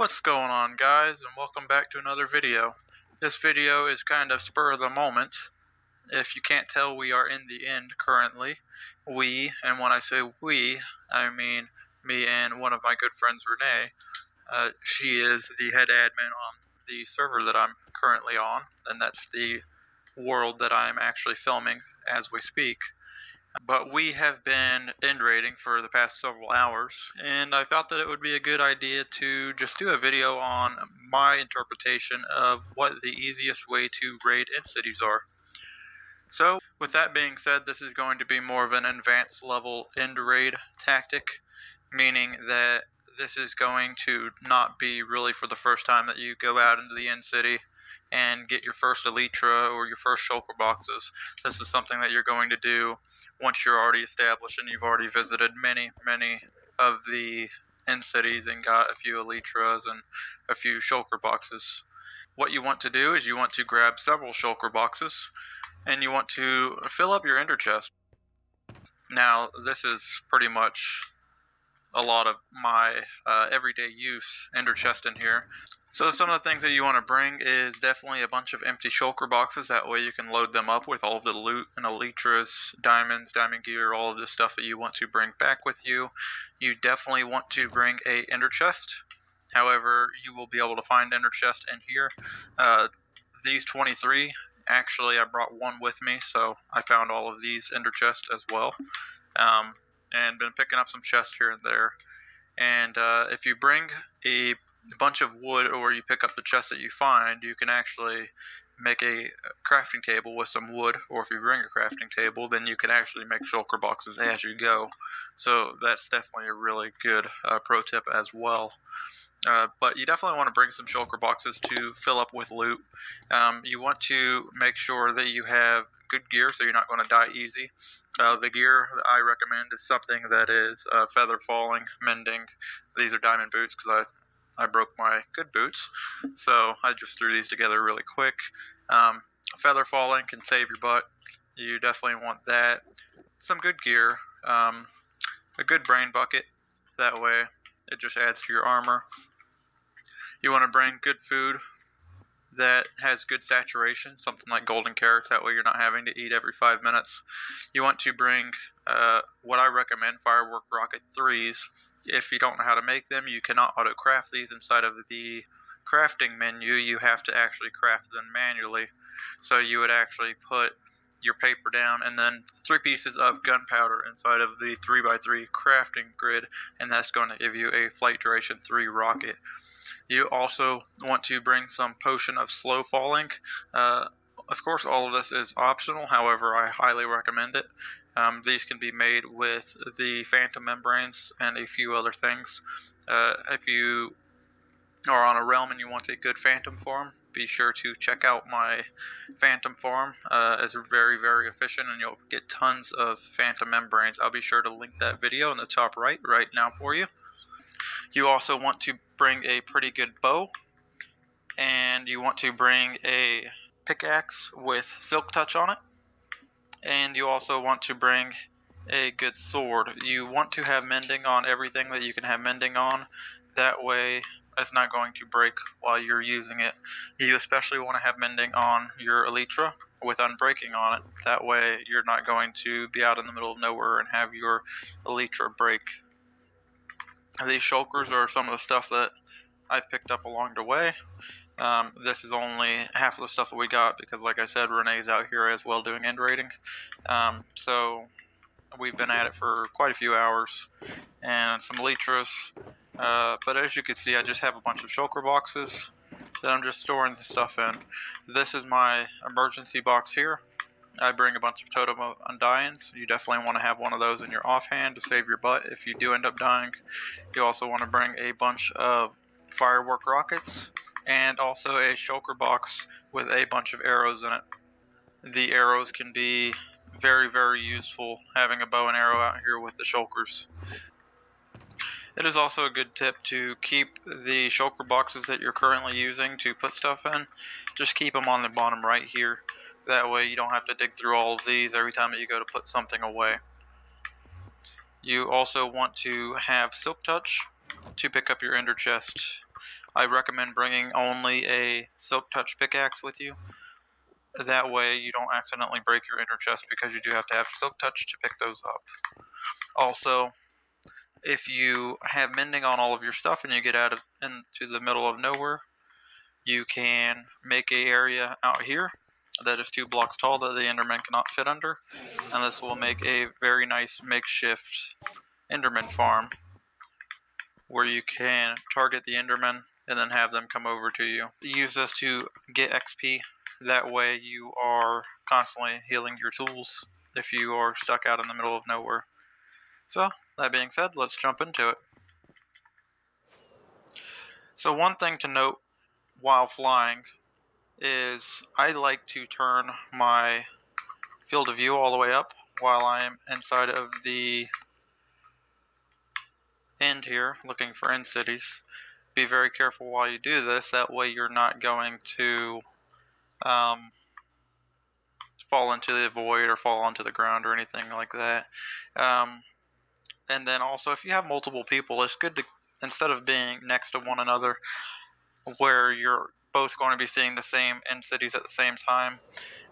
What's going on, guys, and welcome back to another video. This video is kind of spur of the moment. If you can't tell, we are in the end currently. We, and when I say we, I mean me and one of my good friends, Renee. She is the head admin on the server that I'm currently on, and that's the world that I'm actually filming as we speak. But we have been end raiding for the past several hours, and I thought that it would be a good idea to just do a video on my interpretation of what the easiest way to raid end cities are. So, with that being said, this is going to be more of an advanced level end raid tactic, meaning that this is going to not be really for the first time that you go out into the end city and get your first Elytra or your first Shulker boxes. This is something that you're going to do once you're already established and you've already visited many of the end cities and got a few Elytras and a few Shulker boxes. What you want to do is you want to grab several Shulker boxes and you want to fill up your ender chest. Now, this is pretty much a lot of my everyday use ender chest in here. So some of the things that you want to bring is definitely a bunch of empty shulker boxes. That way you can load them up with all of the loot and elytras, diamonds, diamond gear, all of the stuff that you want to bring back with you. You definitely want to bring a ender chest. However, you will be able to find ender chest in here. These 23, actually I brought one with me, so I found all of these ender chests as well. And been picking up some chests here and there. And if you bring a bunch of wood, or you pick up the chest that you find, you can actually make a crafting table with some wood, or if you bring a crafting table, then you can actually make shulker boxes as you go. So that's definitely a really good pro tip as well. But you definitely want to bring some shulker boxes to fill up with loot. You want to make sure that you have good gear so you're not going to die easy. The gear that I recommend is something that is feather falling, mending. These are diamond boots because I broke my good boots, so I just threw these together really quick. Feather falling can save your butt. You definitely want that. Some good gear, a good brain bucket, that way it just adds to your armor. You want to bring good food that has good saturation, something like golden carrots, that way you're not having to eat every 5 minutes. You want to bring what I recommend, firework rocket 3s. If you don't know how to make them, you cannot auto craft these inside of the crafting menu. You have to actually craft them manually. So you would actually put your paper down and then 3 pieces of gunpowder inside of the 3x3 crafting grid, and that's going to give you a flight duration 3 rocket. You also want to bring some potion of slow falling. Of course, all of this is optional, however, I highly recommend it. These can be made with the phantom membranes and a few other things. If you are on a realm and you want a good phantom farm, be sure to check out my phantom farm. It's very efficient, and you'll get tons of phantom membranes. I'll be sure to link that video in the top right now for you. You also want to bring a pretty good bow, and you want to bring a pickaxe with silk touch on it, and you also want to bring a good sword. You want to have mending on everything that you can have mending on. That way it's not going to break while you're using it. You especially want to have mending on your elytra with unbreaking on it. That way you're not going to be out in the middle of nowhere and have your elytra break. These shulkers are some of the stuff that I've picked up along the way. This is only half of the stuff that we got because, like I said, Renee's out here as well doing end raiding. So we've been at it for quite a few hours, and some elytras. But as you can see, I just have a bunch of shulker boxes that I'm just storing the stuff in. This is my emergency box here. I bring a bunch of Totem of Undyings. You definitely want to have one of those in your offhand to save your butt if you do end up dying. You also want to bring a bunch of firework rockets and also a shulker box with a bunch of arrows in it. The arrows can be very useful, having a bow and arrow out here with the shulkers. It is also a good tip to keep the shulker boxes that you're currently using to put stuff in. Just keep them on the bottom right here. That way you don't have to dig through all of these every time that you go to put something away. You also want to have silk touch to pick up your ender chest. I recommend bringing only a silk touch pickaxe with you. That way you don't accidentally break your ender chest, because you do have to have silk touch to pick those up. Also, if you have mending on all of your stuff and you get out into the middle of nowhere, you can make an area out here that is 2 blocks tall that the enderman cannot fit under, and this will make a very nice makeshift enderman farm where you can target the enderman and then have them come over to you. Use this to get XP. That way you are constantly healing your tools if you are stuck out in the middle of nowhere. So, that being said, let's jump into it. So one thing to note while flying is I like to turn my field of view all the way up while I'm inside of the end here, looking for end cities. Be very careful while you do this, that way you're not going to fall into the void or fall onto the ground or anything like that. And then also, if you have multiple people, it's good to, instead of being next to one another where you're both going to be seeing the same end cities at the same time,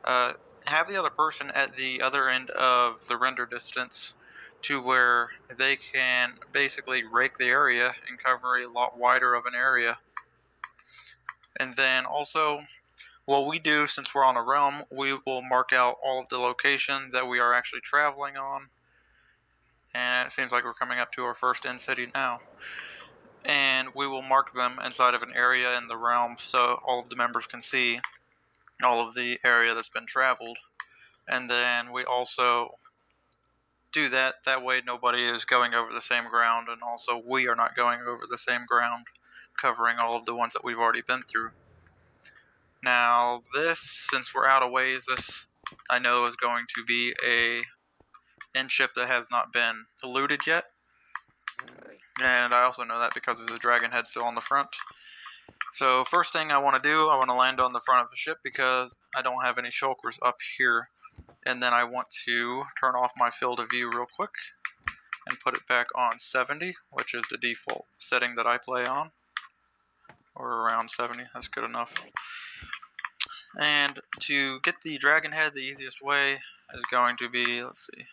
have the other person at the other end of the render distance to where they can basically rake the area and cover a lot wider of an area. And then also, what we do, since we're on a realm, we will mark out all of the location that we are actually traveling on. And it seems like we're coming up to our first end city now. And we will mark them inside of an area in the realm so all of the members can see all of the area that's been traveled. And then we also do that way nobody is going over the same ground, and also we are not going over the same ground, covering all of the ones that we've already been through. Now this, since we're out of ways, this I know is going to be a end ship that has not been looted yet, and I also know that because there's a dragon head still on the front. So first thing I want to do, I want to land on the front of the ship because I don't have any shulkers up here. And then I want to turn off my field of view real quick and put it back on 70, which is the default setting that I play on. Or around 70, that's good enough. And to get the dragon head, the easiest way is going to be, let's see,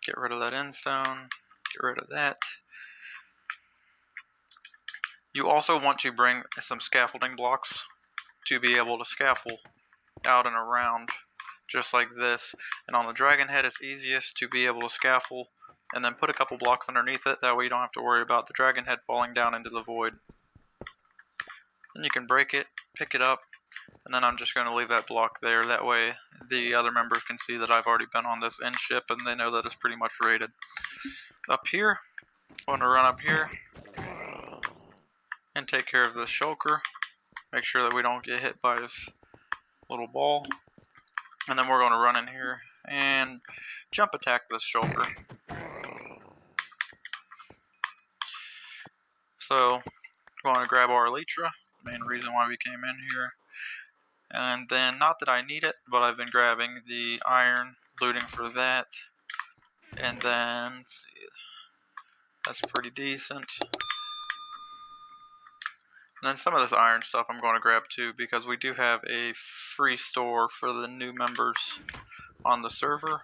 get rid of that end stone, get rid of that. You also want to bring some scaffolding blocks to be able to scaffold out and around, just like this. And on the dragon head, it's easiest to be able to scaffold and then put a couple blocks underneath it. That way you don't have to worry about the dragon head falling down into the void. Then you can break it, pick it up, and then I'm just going to leave that block there. That way the other members can see that I've already been on this end ship and they know that it's pretty much rated. Up here, I want to run up here and take care of this shulker. Make sure that we don't get hit by this little ball. And then we're going to run in here and jump attack this shulker. So, we're going to grab our elytra, main reason why we came in here. And then, not that I need it, but I've been grabbing the iron, looting for that. And then, let's see, that's pretty decent. And then some of this iron stuff I'm going to grab too, because we do have a free store for the new members on the server.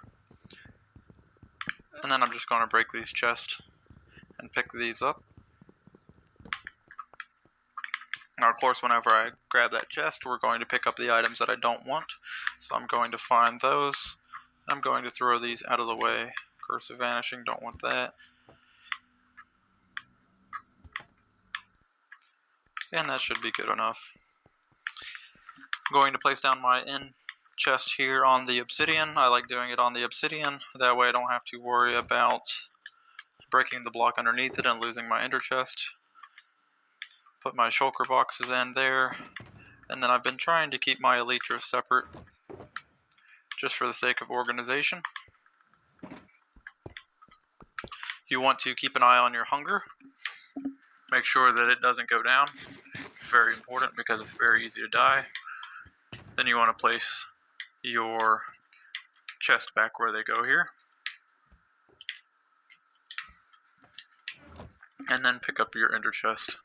And then I'm just going to break these chests and pick these up. Now, of course, whenever I grab that chest, we're going to pick up the items that I don't want. So I'm going to find those. I'm going to throw these out of the way. Curse of Vanishing, don't want that. And that should be good enough. I'm going to place down my end chest here on the obsidian. I like doing it on the obsidian. That way I don't have to worry about breaking the block underneath it and losing my ender chest. Put my shulker boxes in there. And then I've been trying to keep my elytras separate, just for the sake of organization. You want to keep an eye on your hunger. Make sure that it doesn't go down. It's very important because it's very easy to die. Then you want to place your chest back where they go here. and then pick up your ender chest.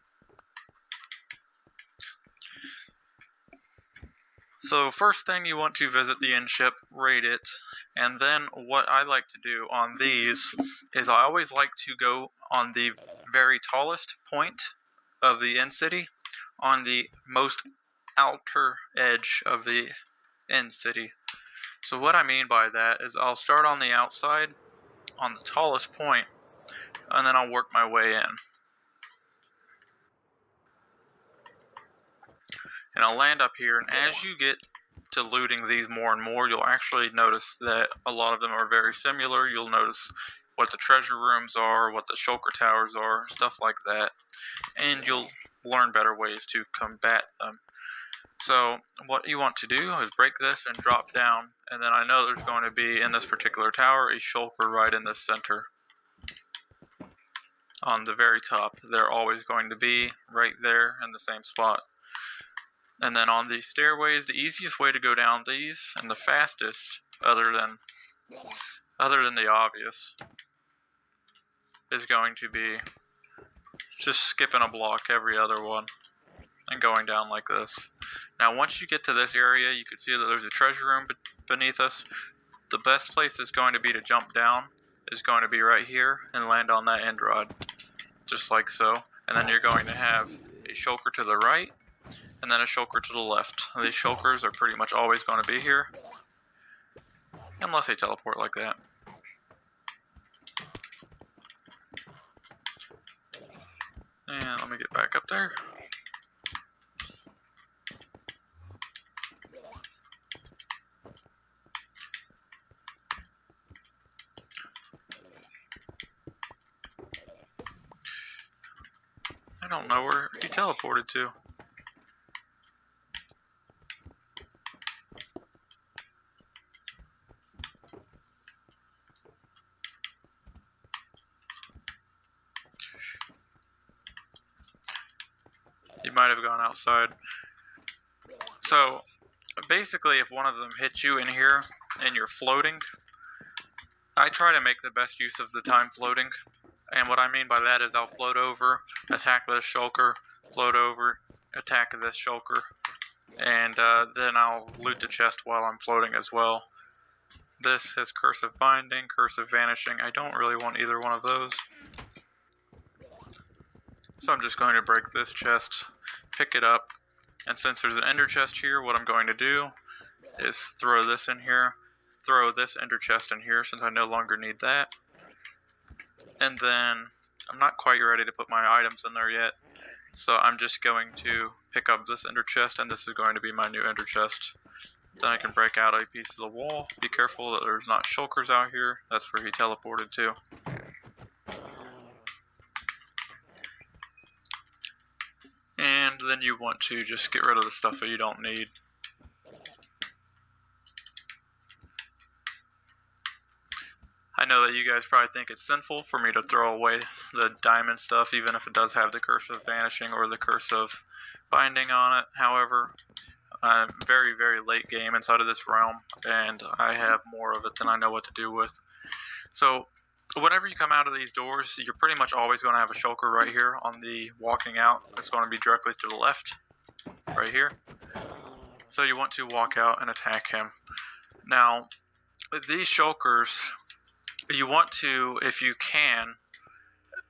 So first thing, you want to visit the inn ship, raid it, and then what I like to do on these is I always like to go on the very tallest point of the inn city, on the most outer edge of the inn city. So what I mean by that is I'll start on the outside, on the tallest point, and then I'll work my way in. And I'll land up here, and as you get to looting these more and more, you'll actually notice that a lot of them are very similar. You'll notice what the treasure rooms are, what the Shulker Towers are, stuff like that. And you'll learn better ways to combat them. So what you want to do is break this and drop down, and then I know there's going to be, in this particular tower, a shulker right in the center. On the very top, they're always going to be right there in the same spot. And then on these stairways, the easiest way to go down these, and the fastest, other than the obvious, is going to be just skipping a block every other one and going down like this. Now once you get to this area, you can see that there's a treasure room beneath us. The best place is going to be to jump down is going to be right here and land on that end rod, just like so. And then you're going to have a shulker to the right, and then a shulker to the left. These shulkers are pretty much always going to be here, unless they teleport like that. And let me get back up there. I don't know where he teleported to. He might have gone outside. So basically, if one of them hits you in here and you're floating, I try to make the best use of the time floating. And what I mean by that is I'll float over, attack this shulker, float over, attack this shulker, and then I'll loot the chest while I'm floating as well. This has Curse of Binding, Curse of Vanishing. I don't really want either one of those. So I'm just going to break this chest, pick it up, and since there's an ender chest here, what I'm going to do is throw this in here, throw this ender chest in here since I no longer need that. And then I'm not quite ready to put my items in there yet, so I'm just going to pick up this ender chest, and this is going to be my new ender chest. Then I can break out a piece of the wall. Be careful that there's not shulkers out here. That's where he teleported to. And then you want to just get rid of the stuff that you don't need. I know that you guys probably think it's sinful for me to throw away the diamond stuff, even if it does have the Curse of Vanishing or the Curse of Binding on it. However, I'm very, very late game inside of this realm, and I have more of it than I know what to do with. So whenever you come out of these doors, you're pretty much always going to have a shulker right here on the walking out. It's going to be directly to the left, right here. So you want to walk out and attack him. Now, these shulkers, you want to, if you can,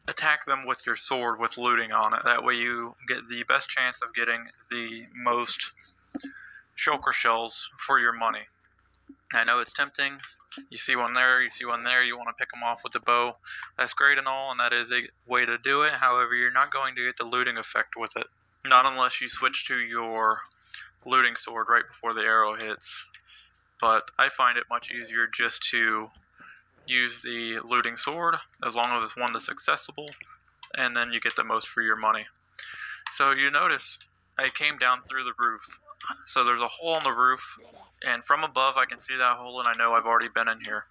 attack them with your sword with looting on it. That way you get the best chance of getting the most shulker shells for your money. I know it's tempting. You see one there, you see one there, you want to pick them off with the bow. That's great and all, and that is a way to do it. However, you're not going to get the looting effect with it. Not unless you switch to your looting sword right before the arrow hits. But I find it much easier just to use the looting sword, as long as it's one that's accessible, and then you get the most for your money. So you notice I came down through the roof. So there's a hole in the roof, and from above I can see that hole, and I know I've already been in here.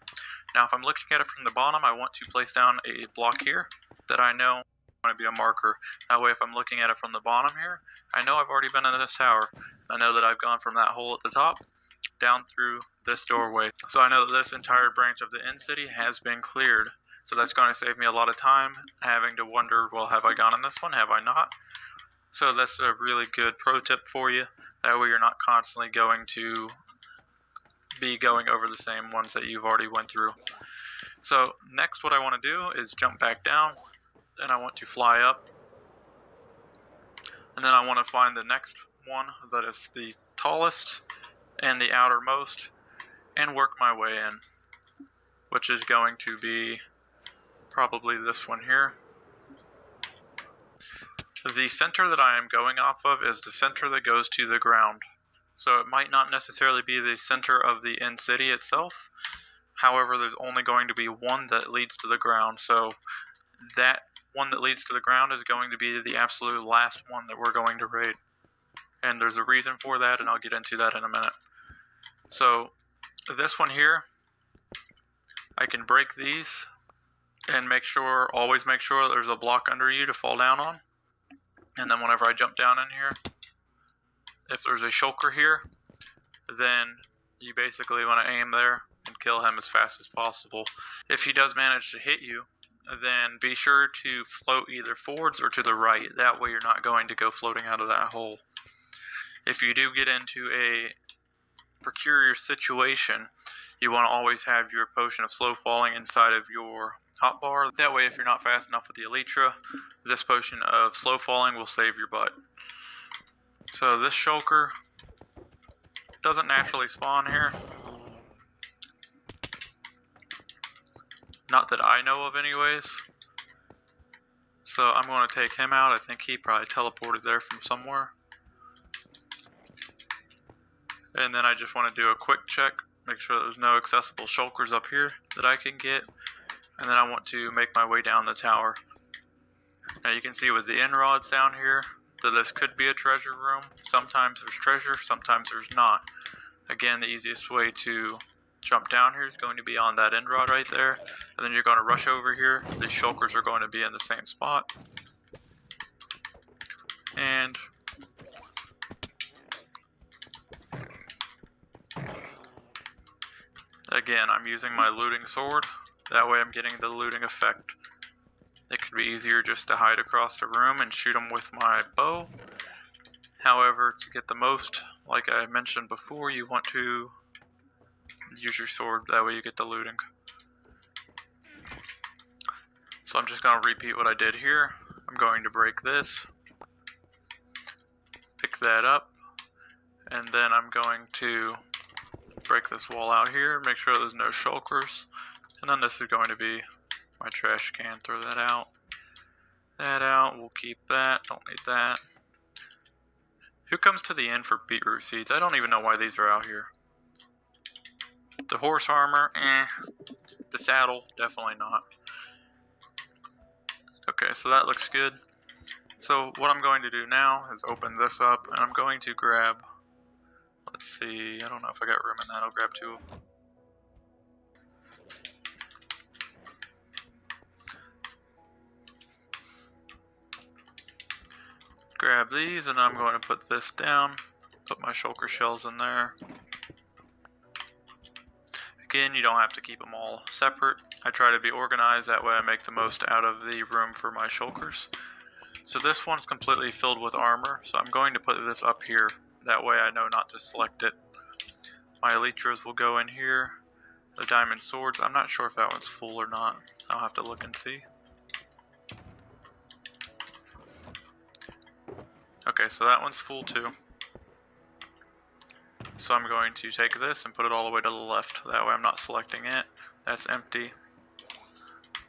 Now if I'm looking at it from the bottom, I want to place down a block here that I know is going to be a marker. That way if I'm looking at it from the bottom here, I know I've already been in this tower. I know that I've gone from that hole at the top down through this doorway. So I know that this entire branch of the inn city has been cleared. So that's going to save me a lot of time having to wonder, well, have I gone on this one? Have I not? So that's a really good pro tip for you. That way you're not constantly going to be going over the same ones that you've already went through. So next what I want to do is jump back down, and I want to fly up. And then I want to find the next one that is the tallest and the outermost and work my way in, which is going to be probably this one here. The center that I am going off of is the center that goes to the ground. So it might not necessarily be the center of the end city itself. However, there's only going to be one that leads to the ground. So that one that leads to the ground is going to be the absolute last one that we're going to raid. And there's a reason for that, and I'll get into that in a minute. So this one here, I can break these and always make sure there's a block under you to fall down on. And then whenever I jump down in here, if there's a shulker here, then you basically want to aim there and kill him as fast as possible. If he does manage to hit you, then be sure to float either forwards or to the right. That way you're not going to go floating out of that hole. If you do get into a precarious situation, you want to always have your potion of slow falling inside of your hotbar. That way if you're not fast enough with the elytra, this potion of slow falling will save your butt. So this shulker doesn't naturally spawn here. Not that I know of anyways. So I'm going to take him out. I think he probably teleported there from somewhere. And then I just want to do a quick check. Make sure there's no accessible shulkers up here that I can get. And then I want to make my way down the tower. Now you can see with the end rods down here that this could be a treasure room. Sometimes there's treasure, sometimes there's not. Again, the easiest way to jump down here is going to be on that end rod right there. And then you're going to rush over here. The shulkers are going to be in the same spot. And again, I'm using my looting sword. That way I'm getting the looting effect. It could be easier just to hide across the room and shoot them with my bow. However, to get the most, like I mentioned before, you want to use your sword. That way you get the looting. So I'm just going to repeat what I did here. I'm going to break this. Pick that up. And then I'm going to break this wall out here. Make sure there's no shulkers. And then this is going to be my trash can. Throw that out. That out. We'll keep that. Don't need that. Who comes to the end for beetroot seeds? I don't even know why these are out here. The horse armor, The saddle, definitely not. Okay, so that looks good. So what I'm going to do now is open this up, and I'm going to grab, let's see, I don't know if I got room in that. I'll grab two of them. Grab these, and I'm going to put this down. Put my shulker shells in there. Again, you don't have to keep them all separate. I try to be organized, that way I make the most out of the room for my shulkers. So this one's completely filled with armor, so I'm going to put this up here. That way I know not to select it. My elytras will go in here. The diamond swords, I'm not sure if that one's full or not. I'll have to look and see. Okay, so that one's full too. So I'm going to take this and put it all the way to the left. That way I'm not selecting it. That's empty.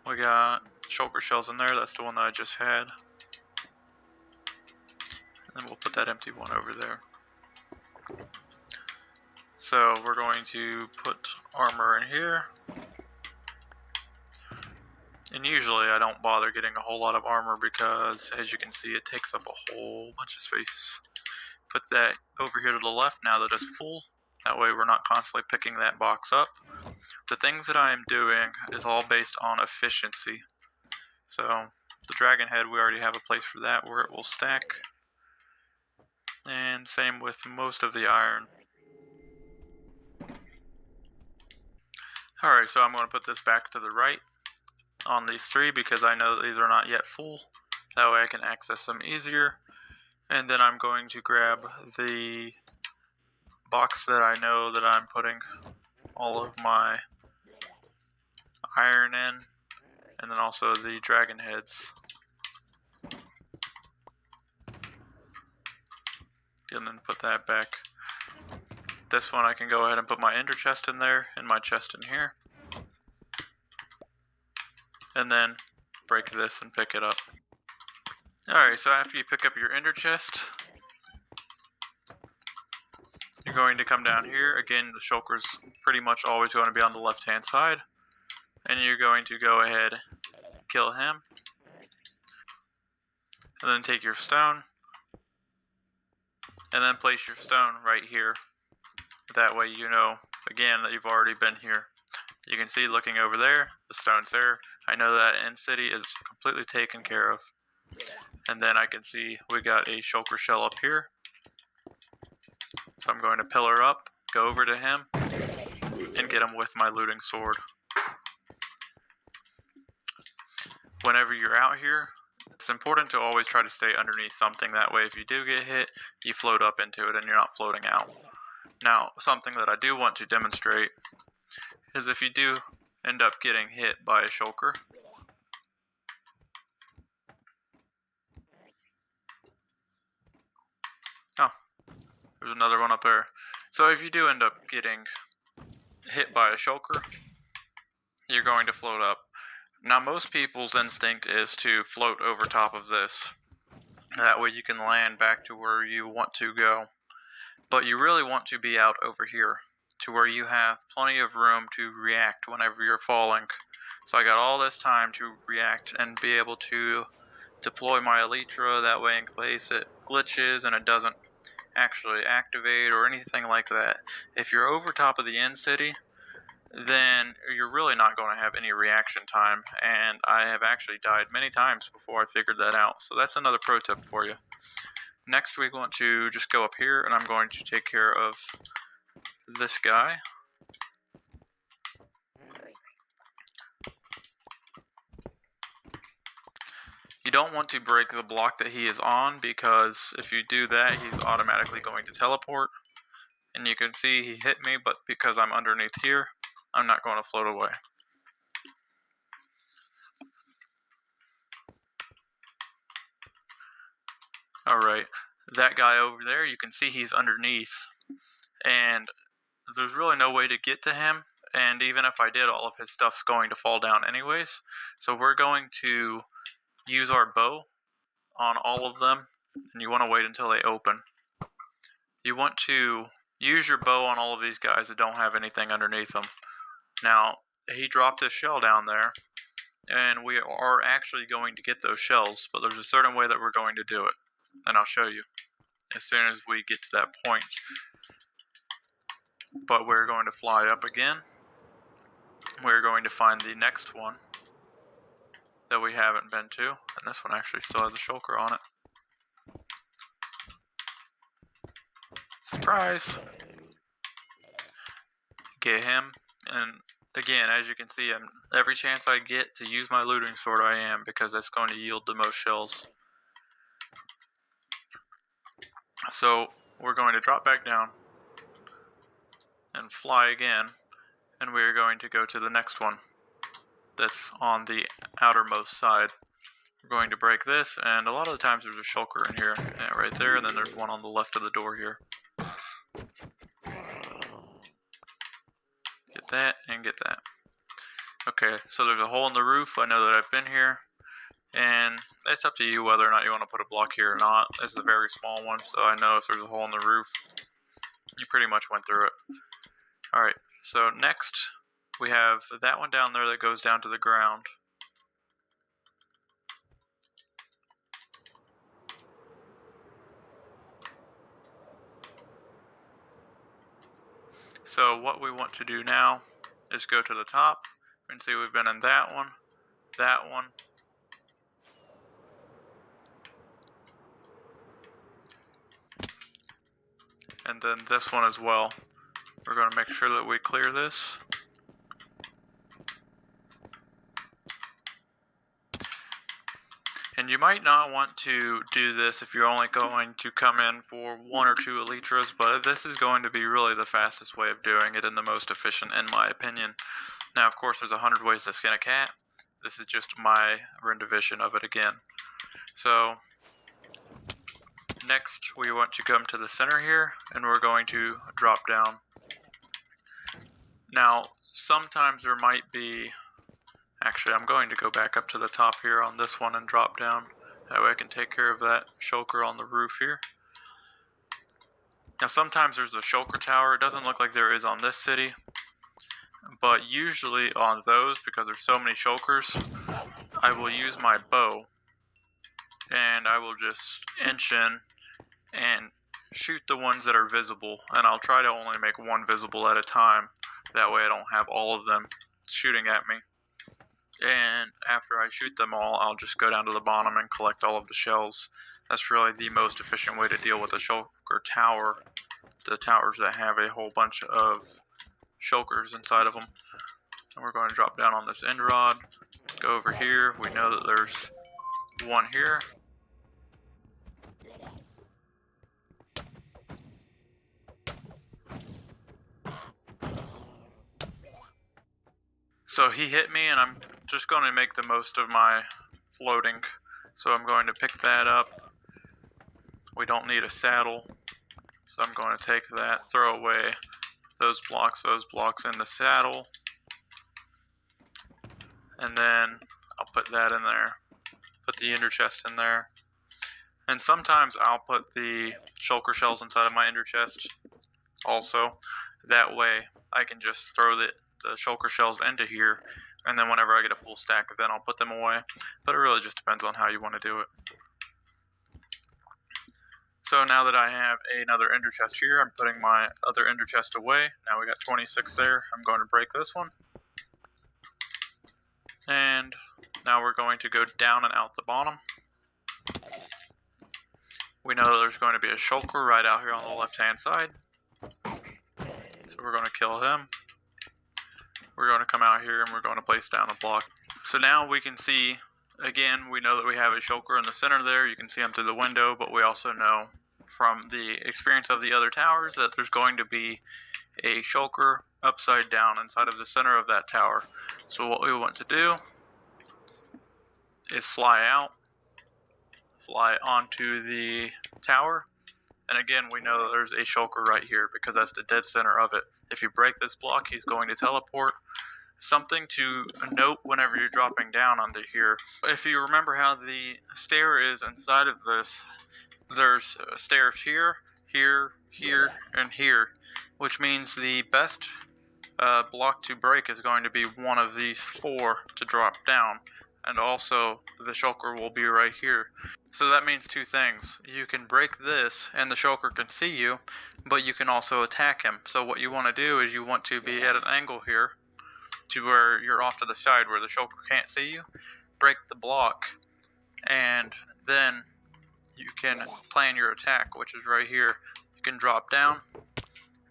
We got shulker shells in there. That's the one that I just had. And then we'll put that empty one over there. So we're going to put armor in here. And usually I don't bother getting a whole lot of armor because, as you can see, it takes up a whole bunch of space. Put that over here to the left now that it's full. That way we're not constantly picking that box up. The things that I am doing is all based on efficiency. So the dragon head, we already have a place for that where it will stack. And same with most of the iron. Alright, so I'm going to put this back to the right. on these 3 because I know these are not yet full. That way I can access them easier. And then I'm going to grab the box that I know that I'm putting all of my iron in, and then also the dragon heads. And then put that back. This one I can go ahead and put my ender chest in there, and my chest in here. And then break this and pick it up. Alright, so after you pick up your ender chest, you're going to come down here. Again, the shulker's pretty much always going to be on the left hand side. And you're going to go ahead, kill him. And then take your stone. And then place your stone right here. That way you know, again, that you've already been here. You can see looking over there, the stone's there. I know that end city is completely taken care of. And then I can see we got a shulker shell up here. So I'm going to pillar up, go over to him, and get him with my looting sword. Whenever you're out here, it's important to always try to stay underneath something. That way if you do get hit, you float up into it and you're not floating out. Now, something that I do want to demonstrate is if you do end up getting hit by a shulker, oh, there's another one up there. So if you do end up getting hit by a shulker, you're going to float up. Now, most people's instinct is to float over top of this. That way you can land back to where you want to go. But you really want to be out over here, to where you have plenty of room to react whenever you're falling. So I got all this time to react and be able to deploy my elytra, that way in case it glitches and it doesn't actually activate or anything like that. If you're over top of the end city, then you're really not going to have any reaction time, and I have actually died many times before I figured that out. So that's another pro tip for you. Next, we want to just go up here, and I'm going to take care of this guy. You don't want to break the block that he is on, because if you do that, he's automatically going to teleport. And you can see he hit me, but because I'm underneath here, I'm not going to float away. Alright, that guy over there, you can see he's underneath, and there's really no way to get to him, and even if I did, all of his stuff's going to fall down anyways. So we're going to use our bow on all of them, and you want to wait until they open. You want to use your bow on all of these guys that don't have anything underneath them. Now, he dropped his shell down there, and we are actually going to get those shells, but there's a certain way that we're going to do it. And I'll show you as soon as we get to that point. But we're going to fly up again. We're going to find the next one that we haven't been to. And this one actually still has a shulker on it. Surprise! Get him. And again, as you can see, every chance I get to use my looting sword, I am, because that's going to yield the most shells. So we're going to drop back down and fly again, and we're going to go to the next one that's on the outermost side. We're going to break this, and a lot of the times there's a shulker in here, right there, and then there's one on the left of the door here. Get that, and get that. Okay, so there's a hole in the roof. I know that I've been here, and it's up to you whether or not you want to put a block here or not. This is a very small one, so I know if there's a hole in the roof, you pretty much went through it. Alright, so next we have that one down there that goes down to the ground. So what we want to do now is go to the top. You can see we've been in that one, and then this one as well. We're going to make sure that we clear this. And you might not want to do this if you're only going to come in for 1 or 2 elytras, but this is going to be really the fastest way of doing it and the most efficient in my opinion. Now, of course, there's 100 ways to skin a cat. This is just my rendition of it again. So, next we want to come to the center here, and we're going to drop down. Now, sometimes there might be... Actually, I'm going to go back up to the top here on this one and drop down. That way I can take care of that shulker on the roof here. Now, sometimes there's a shulker tower. It doesn't look like there is on this city. But usually on those, because there's so many shulkers, I will use my bow. And I will just inch in and shoot the ones that are visible. And I'll try to only make one visible at a time. That way I don't have all of them shooting at me. And after I shoot them all, I'll just go down to the bottom and collect all of the shells. That's really the most efficient way to deal with a shulker tower. The towers that have a whole bunch of shulkers inside of them. And we're going to drop down on this end rod. Go over here. We know that there's one here. So he hit me, and I'm just going to make the most of my floating. So I'm going to pick that up. We don't need a saddle. So I'm going to take that, throw away those blocks in the saddle. And then I'll put that in there. Put the ender chest in there. And sometimes I'll put the shulker shells inside of my ender chest also. That way I can just throw the shulker shells into here, and then whenever I get a full stack, then I'll put them away. But it really just depends on how you want to do it. So now that I have another ender chest here, I'm putting my other ender chest away. Now we got 26 there. I'm going to break this one. And now we're going to go down and out the bottom. We know that there's going to be a shulker right out here on the left-hand side. So we're going to kill him. We're going to come out here and we're going to place down a block. So now we can see, again, we know that we have a shulker in the center there. You can see him through the window, but we also know from the experience of the other towers that there's going to be a shulker upside down inside of the center of that tower. So what we want to do is fly out, fly onto the tower. And again, we know that there's a shulker right here because that's the dead center of it. If you break this block, he's going to teleport. Something to note whenever you're dropping down onto here. If you remember how the stair is inside of this, there's stairs here, here, here, and here. Which means the best block to break is going to be one of these 4 to drop down. And also, the shulker will be right here. So that means 2 things. You can break this, and the shulker can see you, but you can also attack him. So what you want to do is you want to be at an angle here, to where you're off to the side where the shulker can't see you. Break the block, and then you can plan your attack, which is right here. You can drop down,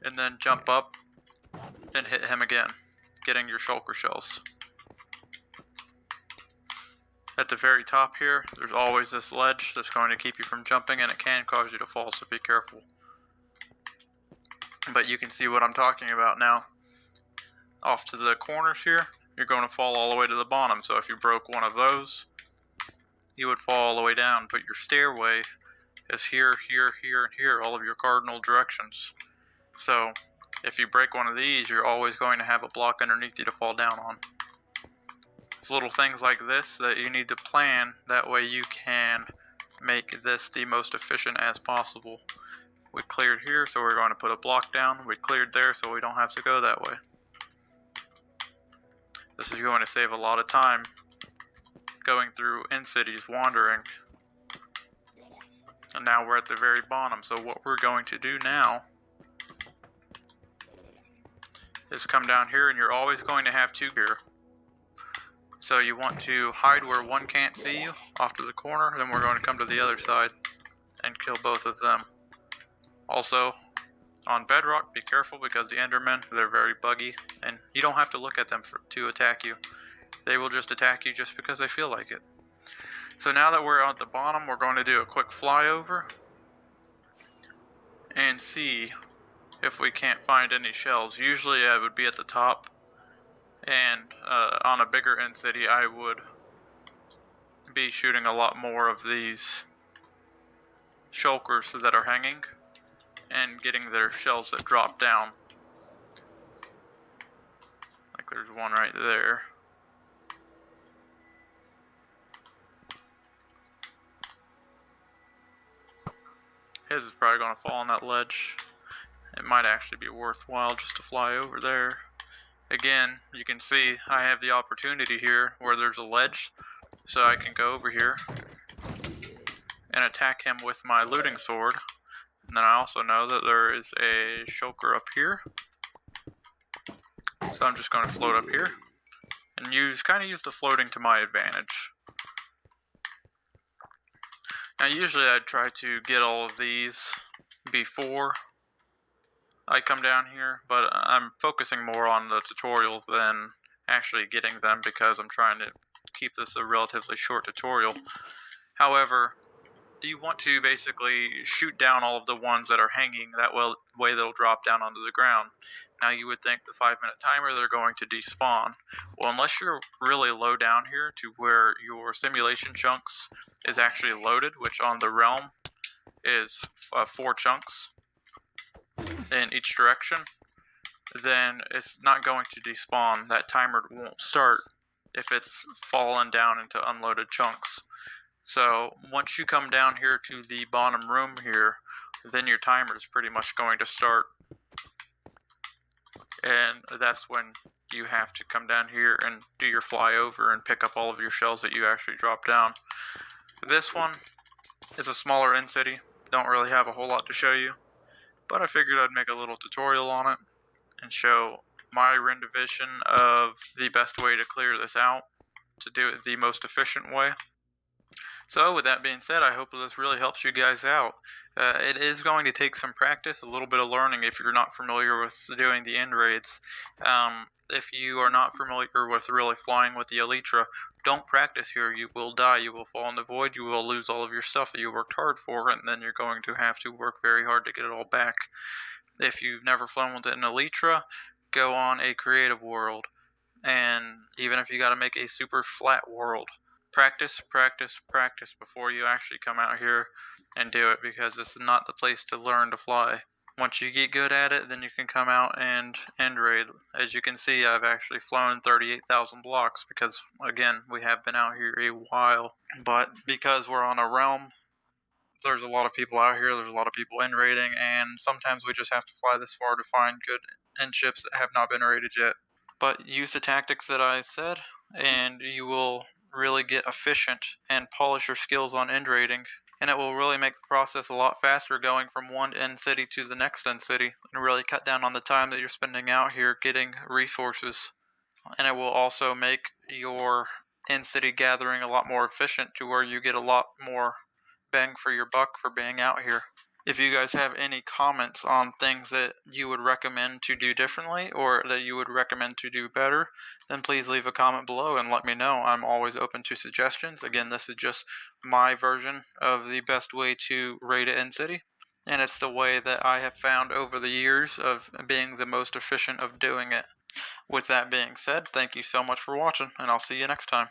and then jump up, and hit him again, getting your shulker shells. At the very top here, there's always this ledge that's going to keep you from jumping, and it can cause you to fall, so be careful. But you can see what I'm talking about now. Off to the corners here, you're going to fall all the way to the bottom. So if you broke one of those, you would fall all the way down. But your stairway is here, here, here, and here, all of your cardinal directions. So if you break one of these, you're always going to have a block underneath you to fall down on. It's little things like this that you need to plan. That way you can make this the most efficient as possible. We cleared here, so we're going to put a block down. We cleared there, so we don't have to go that way. This is going to save a lot of time going through in-cities, wandering. And now we're at the very bottom. So what we're going to do now is come down here, and you're always going to have 2 here. So you want to hide where one can't see you, off to the corner, then we're going to come to the other side and kill both of them. Also, on bedrock, be careful because the Endermen, they're very buggy, and you don't have to look at them to attack you. They will just attack you just because they feel like it. So now that we're at the bottom, we're going to do a quick flyover and see if we can't find any shells. Usually I would be at the top, and on a bigger end city I would be shooting a lot more of these shulkers that are hanging and getting their shells that drop down. Like there's one right there. His is probably going to fall on that ledge. It might actually be worthwhile just to fly over there. Again, you can see I have the opportunity here where there's a ledge, so I can go over here and attack him with my looting sword. And then I also know that there is a shulker up here, so I'm just going to float up here and kind of use the floating to my advantage. Now usually I'd try to get all of these before I come down here, but I'm focusing more on the tutorial than actually getting them because I'm trying to keep this a relatively short tutorial. However, you want to basically shoot down all of the ones that are hanging, that way they'll drop down onto the ground. Now you would think the 5-minute timer they're going to despawn. Well, unless you're really low down here to where your simulation chunks is actually loaded, which on the realm is 4 chunks in each direction, then it's not going to despawn. That timer won't start if it's fallen down into unloaded chunks. So once you come down here to the bottom room here, then your timer is pretty much going to start. And that's when you have to come down here and do your flyover and pick up all of your shells that you actually drop down. This one is a smaller end city. Don't really have a whole lot to show you, but I figured I'd make a little tutorial on it and show my rendition of the best way to clear this out, to do it the most efficient way. So with that being said, I hope this really helps you guys out. It is going to take some practice, a little bit of learning if you're not familiar with doing the end raids. If you are not familiar with really flying with the Elytra, don't practice here. You will die, you will fall in the void, you will lose all of your stuff that you worked hard for, and then you're going to have to work very hard to get it all back. If you've never flown with an Elytra, go on a creative world. And even if you got to make a super flat world, practice before you actually come out here and do it, because this is not the place to learn to fly. Once you get good at it, then you can come out and end raid. As you can see, I've actually flown 38,000 blocks because, again, we have been out here a while. But because we're on a realm, there's a lot of people out here, there's a lot of people end raiding, and sometimes we just have to fly this far to find good end ships that have not been raided yet. But use the tactics that I said, and you will really get efficient and polish your skills on end raiding, and it will really make the process a lot faster going from one end city to the next end city, and really cut down on the time that you're spending out here getting resources. And it will also make your end city gathering a lot more efficient, to where you get a lot more bang for your buck for being out here. If you guys have any comments on things that you would recommend to do differently or that you would recommend to do better, then please leave a comment below and let me know. I'm always open to suggestions. Again, this is just my version of the best way to raid an end city, and it's the way that I have found over the years of being the most efficient of doing it. With that being said, thank you so much for watching, and I'll see you next time.